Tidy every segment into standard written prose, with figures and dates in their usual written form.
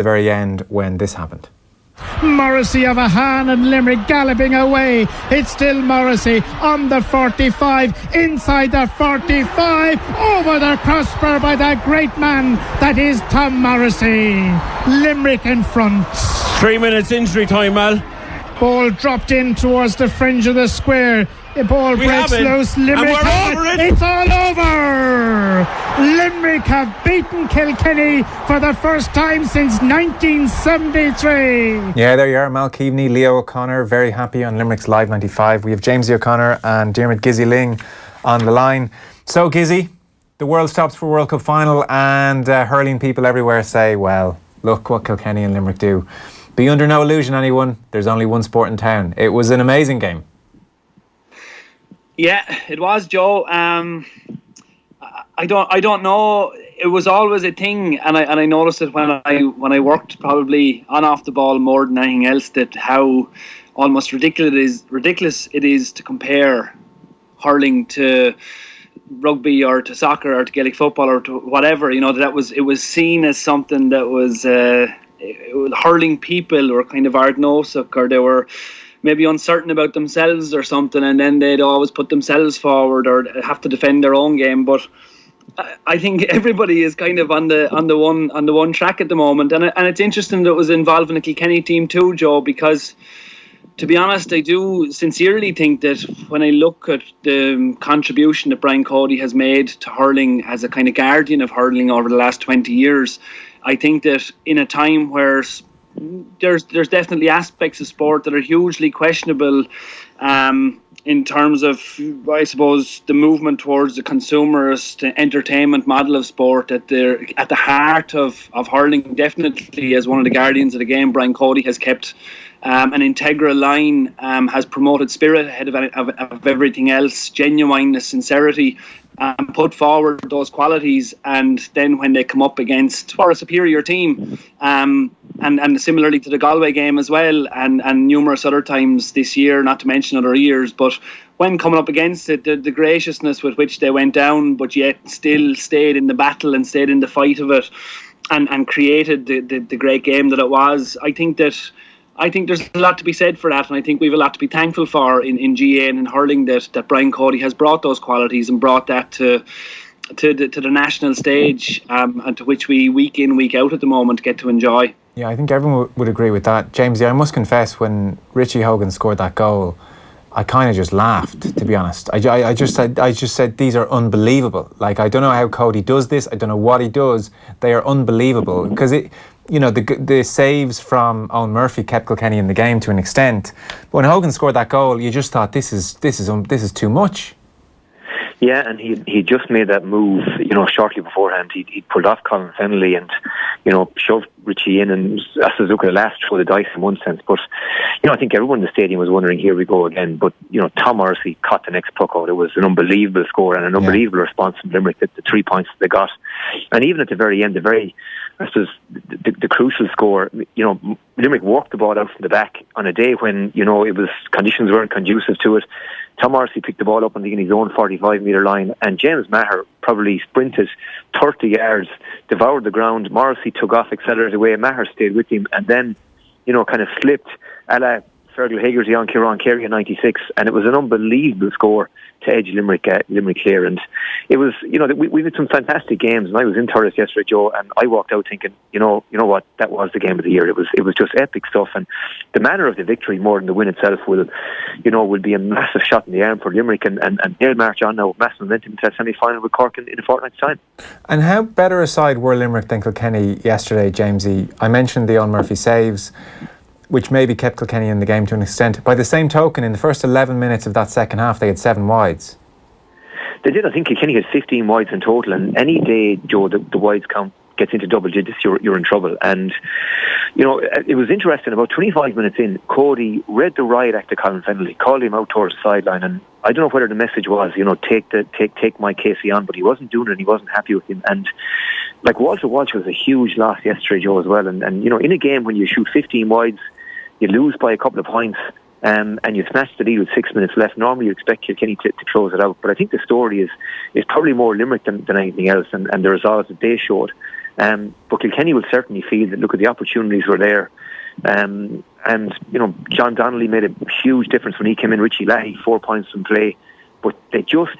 the very end when this happened. Morrissey of a hand and Limerick galloping away. It's still Morrissey on the 45, inside the 45, over the crossbar by that great man that is Tom Morrissey. Limerick in front. 3 minutes injury time, Mal. Ball dropped in towards the fringe of the square. The ball breaks loose. Limerick and we're over it. It's all over. Limerick have beaten Kilkenny for the first time since 1973. Yeah, there you are. Mal Keaveney, Leo O'Connor, very happy on Limerick's Live 95. We have Jamesie O'Connor and Diarmuid Lyng on the line. So, Gizzy, the world stops for World Cup final, and hurling people everywhere say, well, look what Kilkenny and Limerick do. Be under no illusion, anyone. There's only one sport in town. It was an amazing game. Yeah, it was, Joe. I don't know. It was always a thing, and I noticed it when I worked probably on off the ball more than anything else, that how almost ridiculous it is to compare hurling to rugby or to soccer or to Gaelic football or to whatever. You know, it was seen as something that was hurling people were kind of ardnosach, or they were maybe uncertain about themselves or something, and then they'd always put themselves forward or have to defend their own game. But I think everybody is kind of on the one track at the moment, and it's interesting that it was involving a Kilkenny team too, Joe, because to be honest, I do sincerely think that when I look at the contribution that Brian Cody has made to hurling as a kind of guardian of hurling over the last 20 years, I think that in a time where there's definitely aspects of sport that are hugely questionable in terms of, I suppose, the movement towards the consumerist entertainment model of sport, at the heart of hurling. Definitely, as one of the guardians of the game, Brian Cody has kept an integral line, has promoted spirit ahead of everything else, genuineness, sincerity, put forward those qualities, and then when they come up against a superior team, and similarly to the Galway game as well, and numerous other times this year, not to mention other years, but when coming up against it, the graciousness with which they went down, but yet still stayed in the battle and stayed in the fight of it, and created the great game that it was. I think there's a lot to be said for that, and I think we have a lot to be thankful for in GAA and in hurling, that Brian Cody has brought those qualities and brought that to the national stage, and to which we week in, week out at the moment get to enjoy. Yeah, I think everyone would agree with that. Jamesie, I must confess, when Richie Hogan scored that goal, I kind of just laughed, to be honest. I just said these are unbelievable. Like, I don't know how Cody does this. I don't know what he does. They are unbelievable, because the saves from Owen Murphy kept Kilkenny in the game to an extent. But when Hogan scored that goal, you just thought this is too much. Yeah, and he just made that move, shortly beforehand. He pulled off Colin Fennelly and, shoved Richie in, and Suzuka the last throw the dice in one sense. But, I think everyone in the stadium was wondering, here we go again. But, Tom Morrissey caught the next puck out. It was an unbelievable score and an unbelievable response from Limerick, the 3 points that they got. And even at the very end, the crucial score, Limerick walked the ball out from the back on a day when, conditions weren't conducive to it. Tom Morrissey picked the ball up on his own 45-metre line, and James Maher probably sprinted 30 yards, devoured the ground. Morrissey took off, accelerated away. Maher stayed with him, and then, kind of slipped a la Fergal Hegarty on Kieran Carey in 96, and it was an unbelievable score to edge Limerick Clare. And it was, we had some fantastic games, and I was in Thurles yesterday, Joe, and I walked out thinking, you know what, that was the game of the year. It was just epic stuff, and the manner of the victory more than the win itself will be a massive shot in the arm for Limerick, and they'll march on now with massive momentum to that semi-final with Cork in a fortnight's time. And how better a side were Limerick than Kilkenny yesterday, Jamesie? I mentioned the Owen Murphy saves, which maybe kept Kilkenny in the game to an extent. By the same token, in the first 11 minutes of that second half, they had 7 wides. They did. I think Kilkenny had 15 wides in total, and any day, Joe, the wides count gets into double digits, you're in trouble. And, it was interesting, about 25 minutes in, Cody read the riot act to Colin Fennelly, called him out towards the sideline, and I don't know whether the message was, take my Casey on, but he wasn't doing it and he wasn't happy with him. And like Walter Walsh was a huge loss yesterday, Joe, as well. And in a game when you shoot 15 wides, you lose by a couple of points, and you snatch the lead with 6 minutes left. Normally you expect Kilkenny to close it out, but I think the story is probably more Limerick than anything else, and the results that they showed. But Kilkenny will certainly feel that, look, at the opportunities were there. And, John Donnelly made a huge difference when he came in. Richie Leahy, 4 points from play. But they just,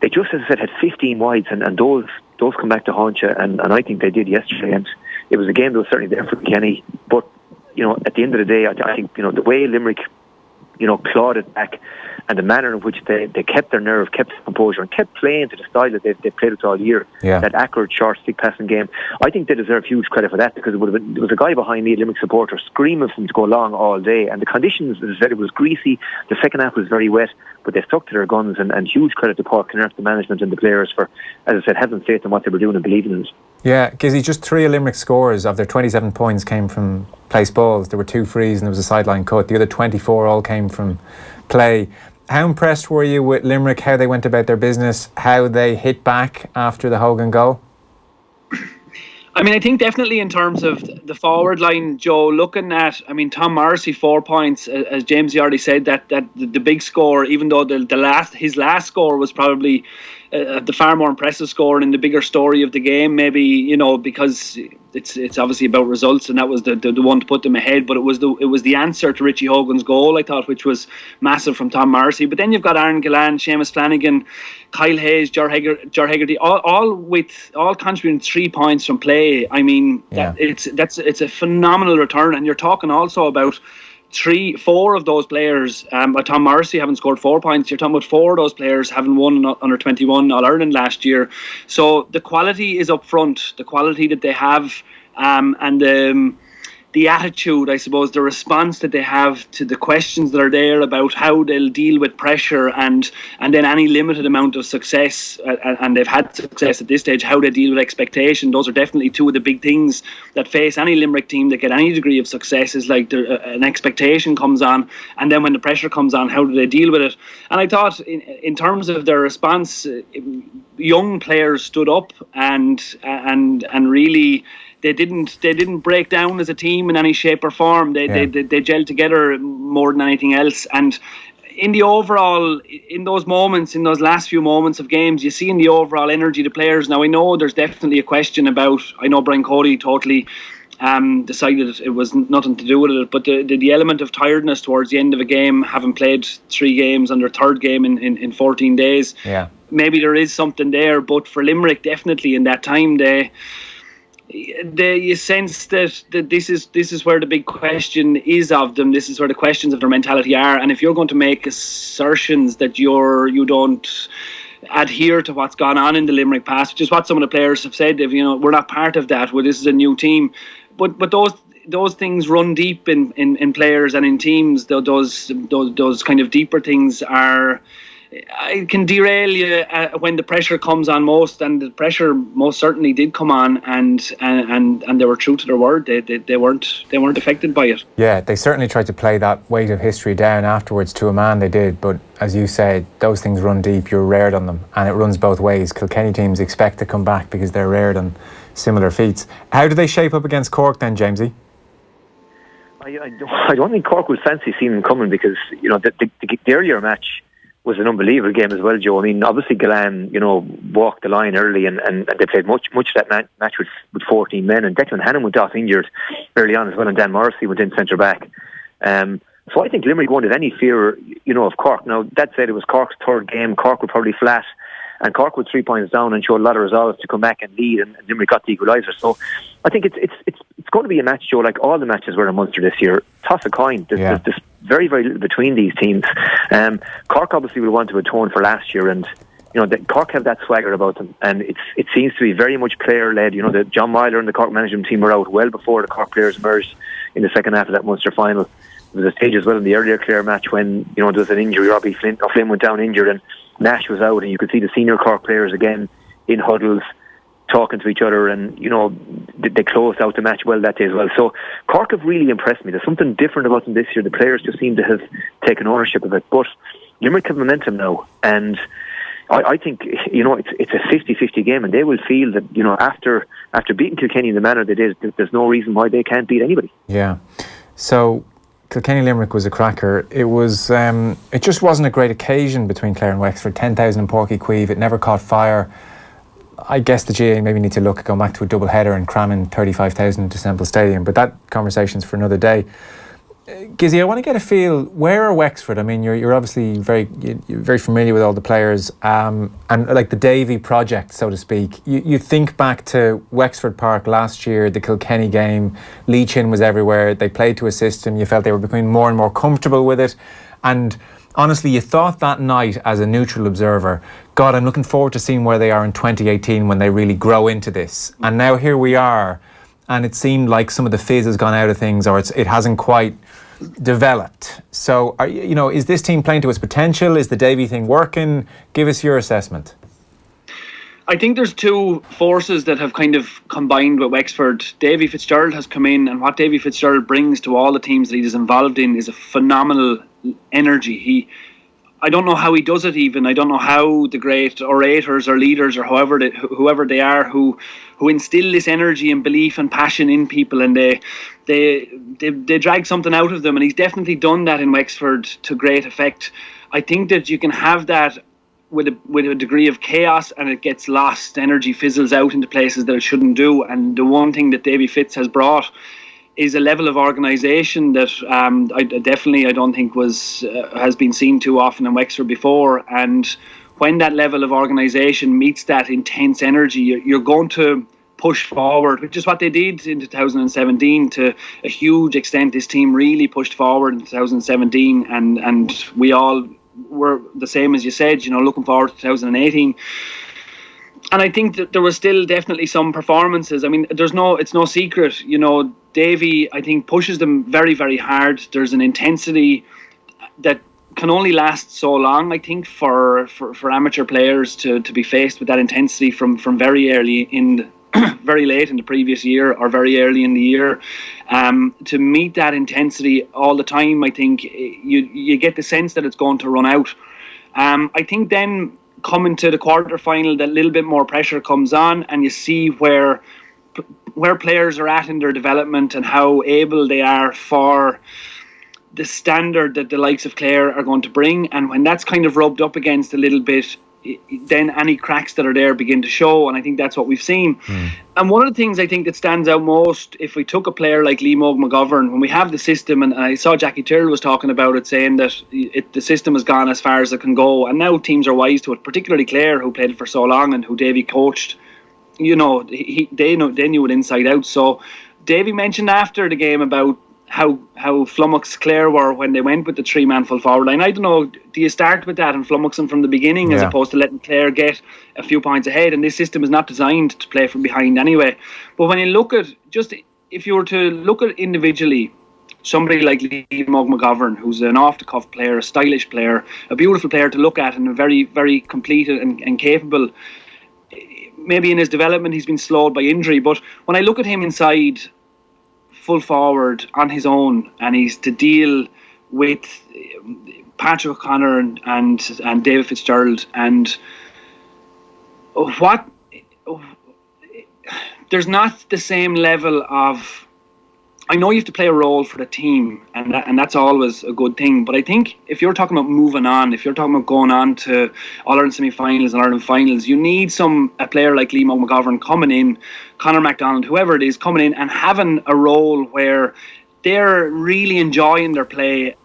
as I said, had 15 wides, and those come back to haunt you, and I think they did yesterday. And it was a game that was certainly there for Kilkenny. But, at the end of the day, I think, the way Limerick, clawed it back, and the manner in which they kept their nerve, kept their composure, and kept playing to the style that they played it all year. Yeah. That accurate, short, stick passing game. I think they deserve huge credit for that, because there was a guy behind me, a Limerick supporter, screaming for them to go long all day. And the conditions, as I said, it was greasy. The second half was very wet, but they stuck to their guns. And huge credit to Cork Galway, the management, and the players for, as I said, having faith in what they were doing and believing in it. Yeah, Gizzy, just 3 of Limerick scores of their 27 points came from place balls. There were 2 frees and there was a sideline cut. The other 24 all came from play. How impressed were you with Limerick, how they went about their business, how they hit back after the Hogan goal? I mean, I think definitely in terms of the forward line, Joe, looking at, Tom Morrissey, 4 points, as Jamesie already said, that the big score, even though his last score was probably the far more impressive score in the bigger story of the game, maybe, because it's obviously about results, and that was the one to put them ahead. But it was the answer to Richie Hogan's goal, I thought, which was massive from Tom Morrissey. But then you've got Aaron Gillan, Seamus Flanagan, Kyle Hayes, Ger Hegarty, all contributing 3 points from play. I mean, it's a phenomenal return, and you're talking also about 4 of those players, Tom Morrissey having scored 4 points. You're talking about 4 of those players having won under 21 All-Ireland last year. So the quality is up front, the quality that they have, and the attitude, I suppose, the response that they have to the questions that are there about how they'll deal with pressure and then any limited amount of success, and they've had success at this stage, how they deal with expectation. Those are definitely 2 of the big things that face any Limerick team that get any degree of success, is like an expectation comes on, and then when the pressure comes on, how do they deal with it? And I thought in terms of their response, young players stood up and really they didn't break down as a team in any shape or form. They gelled together more than anything else. And in the overall, in those moments, in those last few moments of games, you see in the overall energy of the players. Now, I know there's definitely a question about, I know Brian Cody totally decided it was nothing to do with it, but the element of tiredness towards the end of a game, having played 3 games on their 3rd game in 14 days, maybe there is something there. But for Limerick, definitely in that time, you sense that this is where the big question is of them. This is where the questions of their mentality are. And if you're going to make assertions that you don't adhere to what's gone on in the Limerick past, which is what some of the players have said, we're not part of that. Well, this is a new team, but those things run deep in players and in teams. Those kind of deeper things it can derail you when the pressure comes on most, and the pressure most certainly did come on, and they were true to their word. They weren't affected by it. Yeah, they certainly tried to play that weight of history down afterwards to a man. They did, but as you said, those things run deep. You're reared on them, and it runs both ways. Kilkenny teams expect to come back because they're reared on similar feats. How do they shape up against Cork then, Jamesie? I don't think Cork would fancy seeing them coming, because the earlier match was an unbelievable game as well, Joe. I mean, obviously Gillan, walked the line early, and they played much of that match with 14 men, and Declan Hannon went off injured early on as well, and Dan Morrissey went in centre back. So I think Limerick won't have any fear, of Cork. Now, that said, it was Cork's 3rd game. Cork were probably flat, and Cork with 3 points down and showed a lot of resolve to come back and lead, and Limerick got the equaliser. So I think it's going to be a match, Joe, like all the matches were in Munster this year. Toss a coin. There's very, very little between these teams. Cork obviously will want to atone for last year, and Cork have that swagger about them, and it seems to be very much player led. The John Myler and the Cork management team were out well before the Cork players emerged in the second half of that Munster final. There was a stage as well in the earlier Clare match when there was an injury. Robbie Flynn went down injured, and Nash was out, and you could see the senior Cork players again in huddles talking to each other, and they closed out the match well that day as well. So Cork have really impressed me. There's something different about them this year. The players just seem to have taken ownership of it. But Limerick have momentum now, and I think it's a 50-50 game, and they will feel that after beating Kilkenny in the manner they did, there's no reason why they can't beat anybody. Yeah. So Kilkenny Limerick was a cracker. It was it just wasn't a great occasion between Clare and Wexford. 10,000 in Porky Queeve. It never caught fire. I guess the GAA maybe need to look at going back to a double header and cramming 35,000 into Semple Stadium, but that conversation's for another day. Gizzy, I want to get a feel, where are Wexford? I mean, you're obviously you're very familiar with all the players, and like the Davy project, so to speak. You think back to Wexford Park last year, the Kilkenny game, Lee Chin was everywhere, they played to a system, you felt they were becoming more and more comfortable with it, and honestly, you thought that night as a neutral observer, God, I'm looking forward to seeing where they are in 2018 when they really grow into this. And now here we are, and it seemed like some of the fizz has gone out of things, or it hasn't quite developed. So, is this team playing to its potential? Is the Davy thing working? Give us your assessment. I think there's two forces that have kind of combined with Wexford. Davy Fitzgerald has come in, and what Davy Fitzgerald brings to all the teams that he is involved in is a phenomenal energy. I don't know how he does it even. I don't know how the great orators or leaders or whoever they are who instill this energy and belief and passion in people, and they drag something out of them, and he's definitely done that in Wexford to great effect. I think that you can have that with a degree of chaos, and it gets lost. Energy fizzles out into places that it shouldn't do. And the one thing that Davy Fitz has brought is a level of organisation that I don't think has been seen too often in Wexford before. And when that level of organisation meets that intense energy, you're going to push forward, which is what they did in 2017 to a huge extent. This team really pushed forward in 2017, and we all were the same as you said, looking forward to 2018. And I think that there was still definitely some performances. I mean, it's no secret, Davy, I think, pushes them very, very hard. There's an intensity that can only last so long, I think, for amateur players to be faced with that intensity from very early very late in the previous year or very early in the year. To meet that intensity all the time, I think you get the sense that it's going to run out. I think then coming to the quarter-final, that little bit more pressure comes on, and you see where players are at in their development and how able they are for the standard that the likes of Clare are going to bring. And when that's kind of rubbed up against a little bit, then any cracks that are there begin to show, and I think that's what we've seen. And one of the things I think that stands out most, if we took a player like Liam McGovern, when we have the system, and I saw Jackie Tyrrell was talking about it, saying that the system has gone as far as it can go, and now teams are wise to it, particularly Clare, who played it for so long and who Davy coached. They knew it inside out. So Davy mentioned after the game about how flummoxed Clare were when they went with the three-man full forward line. I don't know, do you start with that and flummox them from the beginning as opposed to letting Clare get a few points ahead? And this system is not designed to play from behind anyway. But when you look at, if you were to look at individually, somebody like Liam McGovern, who's an off-the-cuff player, a stylish player, a beautiful player to look at, and a very, very complete and capable. Maybe in his development he's been slowed by injury, but when I look at him inside full forward on his own, and he's to deal with Patrick O'Connor and David Fitzgerald, and there's not the same level of, I know you have to play a role for the team, and that's always a good thing, but I think if you're talking about moving on, if you're talking about going on to All-Ireland semi-finals and Ireland finals, you need a player like Liam McGovern coming in, Conor MacDonald, whoever it is, coming in and having a role where they're really enjoying their play,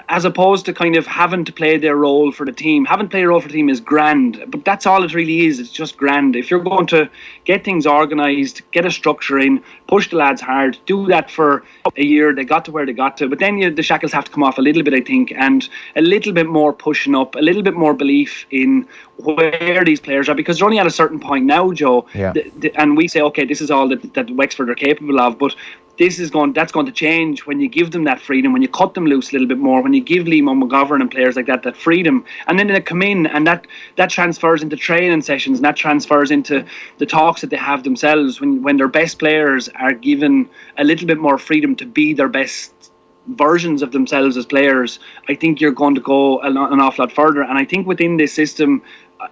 as opposed to kind of having to play their role for the team. Having to play a role for the team is grand, but that's all it really is. It's just grand. If you're going to get things organised, get a structure in, push the lads hard, do that for a year, they got to where they got to. But then the shackles have to come off a little bit, I think, and a little bit more pushing up, a little bit more belief in where these players are, because they're only at a certain point now, Joe. Yeah. And we say, okay, this is all that Wexford are capable of, but that's going to change when you give them that freedom, when you cut them loose a little bit more, when you give Liam McGovern and players like that freedom, and then they come in, and that transfers into training sessions, and that transfers into the talks that they have themselves when their best players are given a little bit more freedom to be their best versions of themselves as players. I think you're going to go an awful lot further, and I think within this system,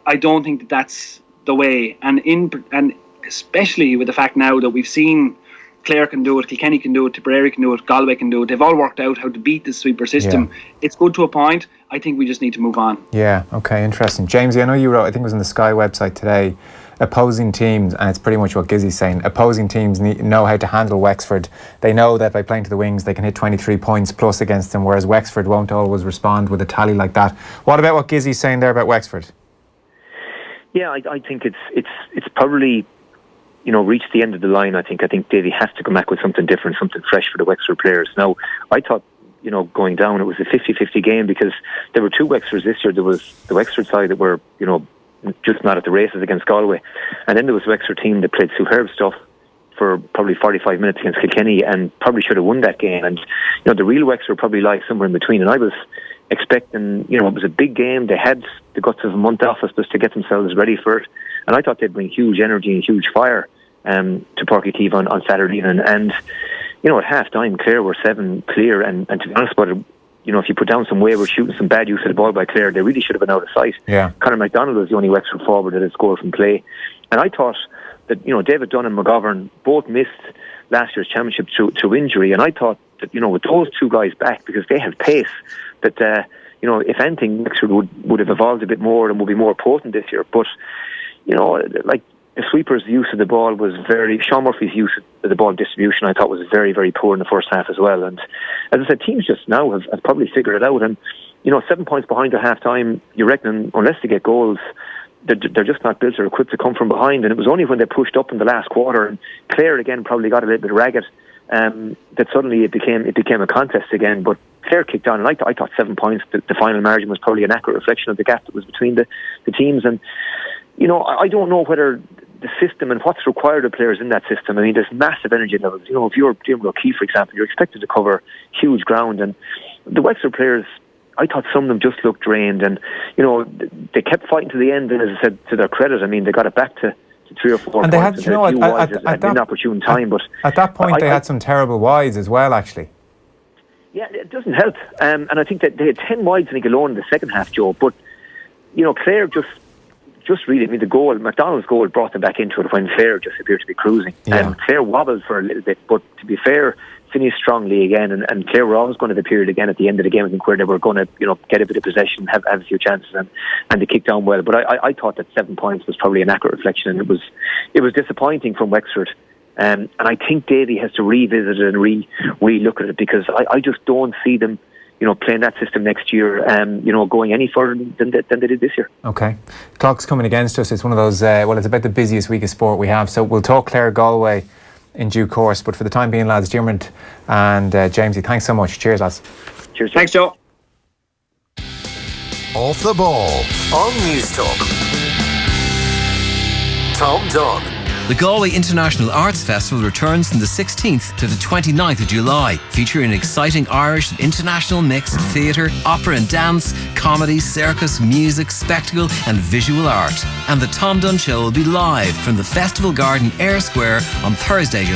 I don't think that's the way, and especially with the fact now that we've seen Clare can do it, Kilkenny can do it, Tipperary can do it, Galway can do it. They've all worked out how to beat the sweeper system. Yeah. It's good to a point. I think we just need to move on. Yeah, okay, interesting. Jamesie, I know you wrote, I think it was on the Sky website today, opposing teams, and it's pretty much what Gizzy's saying, opposing teams know how to handle Wexford. They know that by playing to the wings they can hit 23 points plus against them, whereas Wexford won't always respond with a tally like that. What about what Gizzy's saying there about Wexford? Yeah, I think it's probably, reached the end of the line. I think Davy has to come back with something different, something fresh for the Wexford players. Now, I thought, going down, it was a 50-50 game because there were two Wexfords this year. There was the Wexford side that were, just not at the races against Galway. And then there was the Wexford team that played superb stuff for probably 45 minutes against Kilkenny and probably should have won that game. And, the real Wexford probably lie somewhere in between. And I was expecting, it was a big game. They had the guts of a month off just to get themselves ready for it. And I thought they'd bring huge energy and huge fire to Páirc Uí Chaoimh on Saturday evening. And, at half-time, Clare were 7 clear. And to be honest about it, if you put down some wayward shooting, some bad use of the ball by Clare, they really should have been out of sight. Yeah. Conor MacDonald was the only Wexford forward that had scored from play. And I thought that, David Dunn and McGovern both missed last year's championship through injury. And I thought that, with those two guys back, because they have pace, that, if anything, Wexford would have evolved a bit more and would be more potent this year. But, the sweeper's use of the ball was Sean Murphy's use of the ball distribution, I thought, was very, very poor in the first half as well. And as I said, teams just now have probably figured it out. And, 7 points behind at half-time, you reckon, unless they get goals, they're just not built or equipped to come from behind. And it was only when they pushed up in the last quarter, and Clare again probably got a little bit ragged, that suddenly it became a contest again. But Clare kicked on, and I thought 7 points, the final margin, was probably an accurate reflection of the gap that was between the teams. And, I don't know whether the system and what's required of players in that system. I mean, there's massive energy levels. If you're Diarmuid O'Keefe, for example, you're expected to cover huge ground. And the Wexford players, I thought some of them just looked drained. And, they kept fighting to the end. And as I said, to their credit, I mean, they got it back to 3 or 4 and points. They had, at an opportune time. But at that point, they had some terrible wides as well, actually. Yeah, it doesn't help. And I think that they had 10 wides, I think, alone in the second half, Joe. But, Clare just really, the goal, McDonald's goal, brought them back into it when Clare just appeared to be cruising. Yeah. And Clare wobbled for a little bit, but to be fair, finished strongly again. And Clare were always going to have a period again at the end of the game, I think, where they were going to, get a bit of possession, have a few chances, and they kicked on well. But I thought that 7 points was probably an accurate reflection, and it was disappointing from Wexford. And I think Davy has to revisit it and re-look at it, because I just don't see them, playing that system next year, going any further than they did this year. Okay. Clock's coming against us. It's one of those, it's about the busiest week of sport we have. So we'll talk Clare Galway in due course. But for the time being, lads, Diarmuid and Jamesie, thanks so much. Cheers, lads. Cheers. Thanks, Joe. Off the ball on News Talk. Tom Dunn. The Galway International Arts Festival returns from the 16th to the 29th of July, featuring an exciting Irish and international mix of theatre, opera and dance, comedy, circus, music, spectacle and visual art. And the Tom Dunn Show will be live from the Festival Garden Air Square on Thursday,